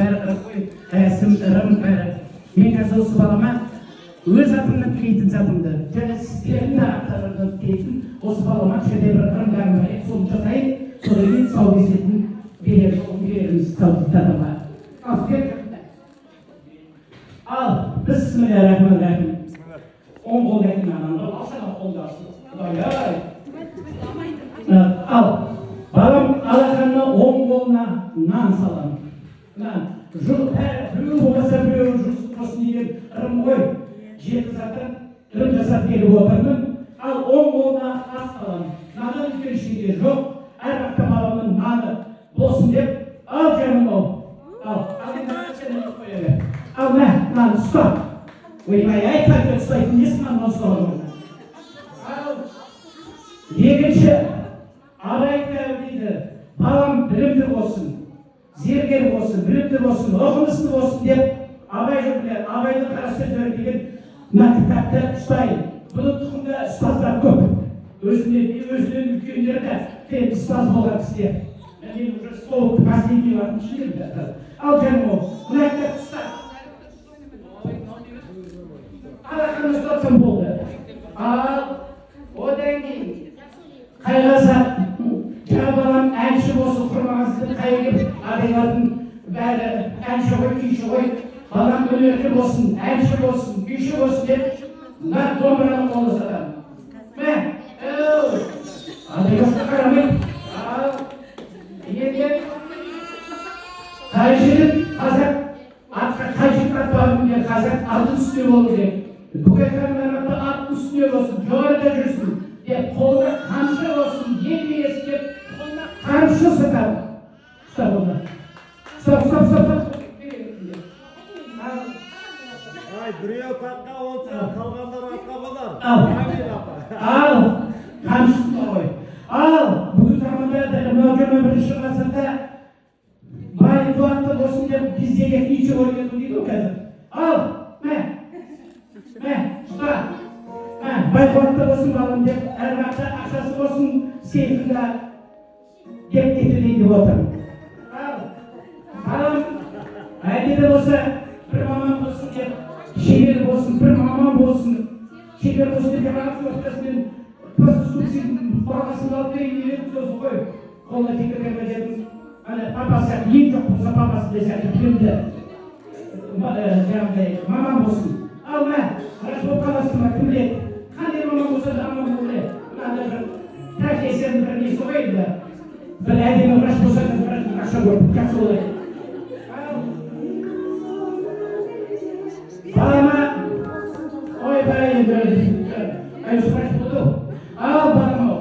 бәрі қой, әсім, ырым бәрі. Мен қазір осы балама өз атымнан тілейтін затымды, және сіздердің аттарыңыздан тілейтін осы балама кішкентай бір ырымдарым бар еді, соны жасайын, содан кейін тұсаукесерін берерміз тадамға. Ал, бисмиллахиррахманиррахим. Оң қолды әкім анамды, алшаға қолды ашты. Ал, балам алақанына оң қолына нан саламын. Біреу болмаса біреу жүрсін деген ырым ғой. Жеті затын ырым жасап келіп отырмын. Ал оң қолына ас саламын. Наннан үлкен ештеңе жоқ. Әр уақытта баламның наны болсын деп, ал жаным ол. Ал енді сен қоя бер. Ал мә, нан ұста. Ойбай-ай, қайта ұстайтын несі нан ұстауы. Ал екінші, Абай дейді, балам білімді болсын, зергер болсын, білімді болсын, оқымысты болсын деп, Абайдың қара сөздері деген кітапты ұстайын. Бұны тұқымда ұстаздар көп. Өзінен үлкендері де ұстаз болған кісілер. Мен уже сол последний вардың ішінде. Ал жаным ол, мына кітапты ұста. Алақанын ұстатсам болды. Ал одан кейін қайғаса жаңа балам әнші болсын, құрмағансыздың қайғып адайлардың бәрі әнші ғой, күйші ғой, балам өнерлі болсын, әнші болсын, күйші болсын деп мына домбыраны қолына ұстатамын. Мә, адай жоққа қарамай. Ал енді қай жерін қазақ атқа қай жерін атпағым деген қазақ аттың үстіне болу керек. Бүгін камераға аттың үстіне болсын, жоғарыда жүрсін деп, қолына қамшы болсын, ес деп, қолына қамшы ұстатамын. Ұста қолына. Ұста. Біреу таққа болса, қалғандар атқа болар. Ал, қамшысына қой. Ал, бүгін заманда мынау 21-ші ғасырда бай қуатты болсын деп, бізде екінші ойын дейді ғой қазір. Ал, мә, ұста. Байқуатты болсын балым деп, әр уақытта ақшасы болсын, сейфінде деп кетілейді отыр. Ал, балам, әдеті болса, бір маман болсын деп, шебер болсын, бір маман болсын, шебер болсын деп, ағасы ортасымен пұстың бағасын алып берейін деп сосын қой. Қолына текірген мәжетін, папасы, ең жоқ болса папасы десе, білімді, маман болсын. Ал мә, рас болып қаласың ба, кім біледі? Қандай маман болса да аман болу. Мынандай бір профессияның бір несі ғой енді. Бір әдемі врач болсаңыз, врачтың ақша көріп, жақсы болады. Балама, ойбай енді, әйіз врач болды. Ал балама,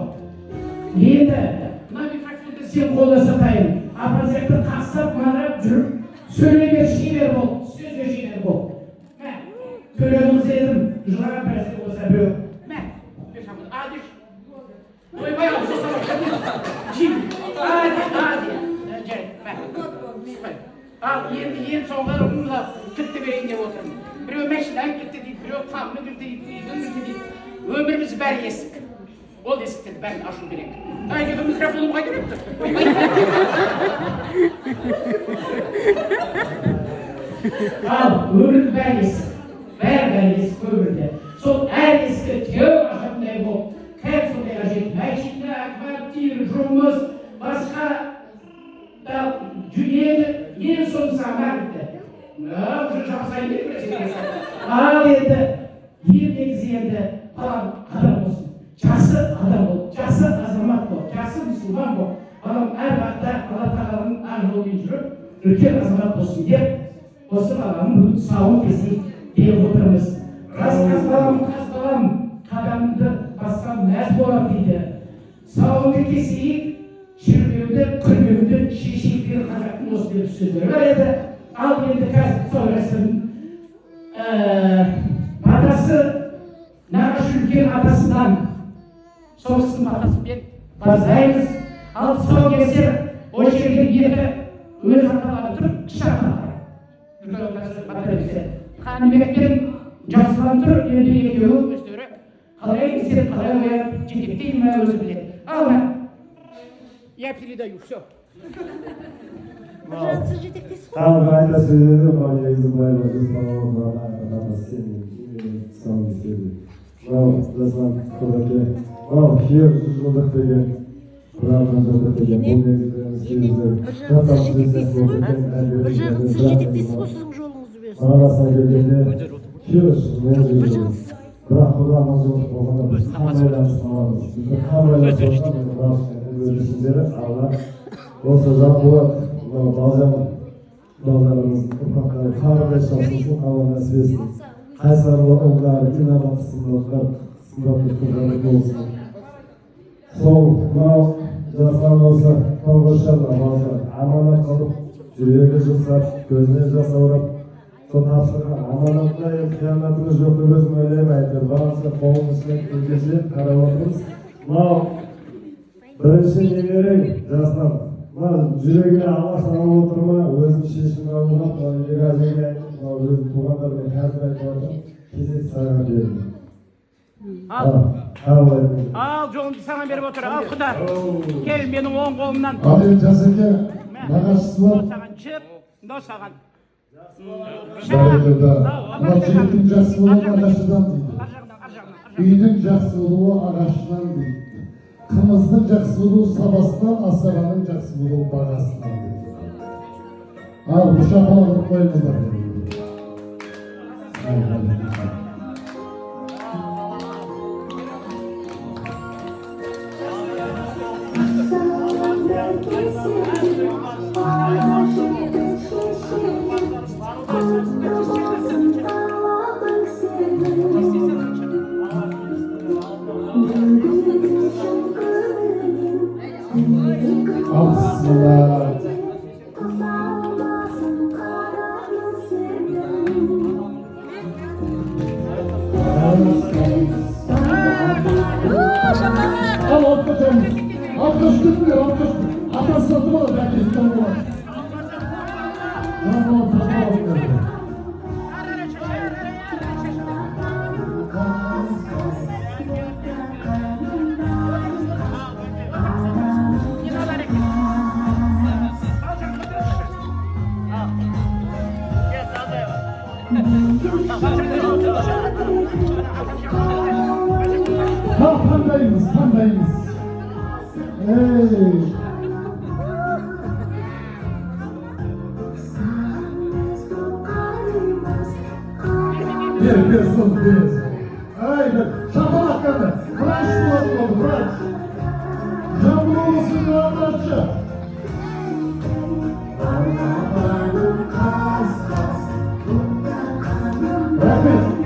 енді, мына микрофонды сен қолда сатайын. Апан сияқты қақсап, маңырап жүріп, сөйлемер шебер бол, сөзге шебер бол. Көреріңіз едім, жылаған пәрсе болса біреу. Мә, адиш. Ойбай, алсасама, жин. Ади. Ал, енді соңғы ұрымда кітті берейін деп отырмын. Біреу мәшінен кітті дейді, біреу тамны кітті дейді, өміріміз бәрі есік. Ол есіктерді бәрін ашу керек. Айдегі микрофоным қай керекті? Ал, өміріміз бәрі есік. Бәрі есік өмірде. Сол әр ескі теу ашатындай болып, кәп сондай қажет. Мәшінді, квартир, жұмыс, басқа ең соны сағынар бітті. Уже жақсайын деп біресе. Ал енді, ең негізі енді балам адам болсын. Жасы адам бол, жасы азамат бол, жасы мұсылман бол. Балам әр уақытта Алла тағаланың ар жолымен жүріп, үлкен азамат болсын деп, осы баламның бүгін тұсауын кесейік деп отырмыз. Қаз балам, қадамды басқан мәз болам дейді. Сауынды кесейік, жүрмеуді, күрмеуді шешейік деген қазақтың осы деп сөздері бар еді. Ал енді қазір сол рәсімнің батасы, нағашы үлкен атасынан, сол кісінің батасымен базаймыз. Ал тұсау кесер, ол жерге екі өз аталары тұрып, кіші аталары. Қаныбекпен жасылан тұр, енді екеуі өздері қалай кесер, қалай ояп, жетектейін ме өзі біледі. Ал мә, я передаю, все. Hocam siz ciddiysiniz. Tamam, ben de söylüyorum ama negizim bayılacağız. Tamam, ben seni sağ istedim. Bravo, Rasman Kodaki. Bravo, here, Juzuldak Bege. Bravo, Juzuldak Bege. Bu negizlerimiz gelizler. Hocam siz ciddiysiniz mi? Hocam siz ciddiysiniz mi? Sizin yolunuzu versin. Bana basına geldiğinde, here, negizlerimiz. Bırak Kur'an'ımızı okulda biz kamerayla sınavamız. Bizde kamerayla sınavamız. Öğrencileri Allah olsa da bu bazen dağlarımız, ufakları, kardeş olsun, Allah nasip etsin. Kaysarlı oğullar, İnabat sınavlar kızlarlık olsun. Sol, mal, jaslan olsa, toğuşarlar bazen. Amanet kalıp, yüreğe cısar, gözüne jas avırıp, son hapsırgan, amanatla kıyametimiz yok, özüm öyleyemeydir. Bazı kolun üstüne ülkesi, karavatımız. Mal, birinchi nevering jaslan. Yuragini Allah sana oturma, o'zini shishini olmab, yuragiga aytib, o'z tug'anlarga kasb aytib, kesik sayohat berdi. Al жолымды саған беріп отыр. Ал құда. Кел менің оң қолымнан. Abi Caseke, nagashisi var. Саған жіп, мынау саған. Жігіттің жақсы болуы ағашыдан дейді. Ар жағынан. Үйдің жақсы болуы ағашынан дейді. Қымыздың жақсы болуы сабасынан, асабаның жақсы болуы бағасынан дейді. Ал, бұл шапала қырып қойыңыздар. Bismillah. Al alkışımız. Alkış tutmuyor, alkış. Atası satım olur, belki İstanbul'a. Tamam, tamam. Ha, pandayımız, pandayımız. Hey. Bir son, bir. Haydi, şapalak geldi. Bırak şu oldu, bırak. Canlı olsun, yoldaşı. Bırak bir.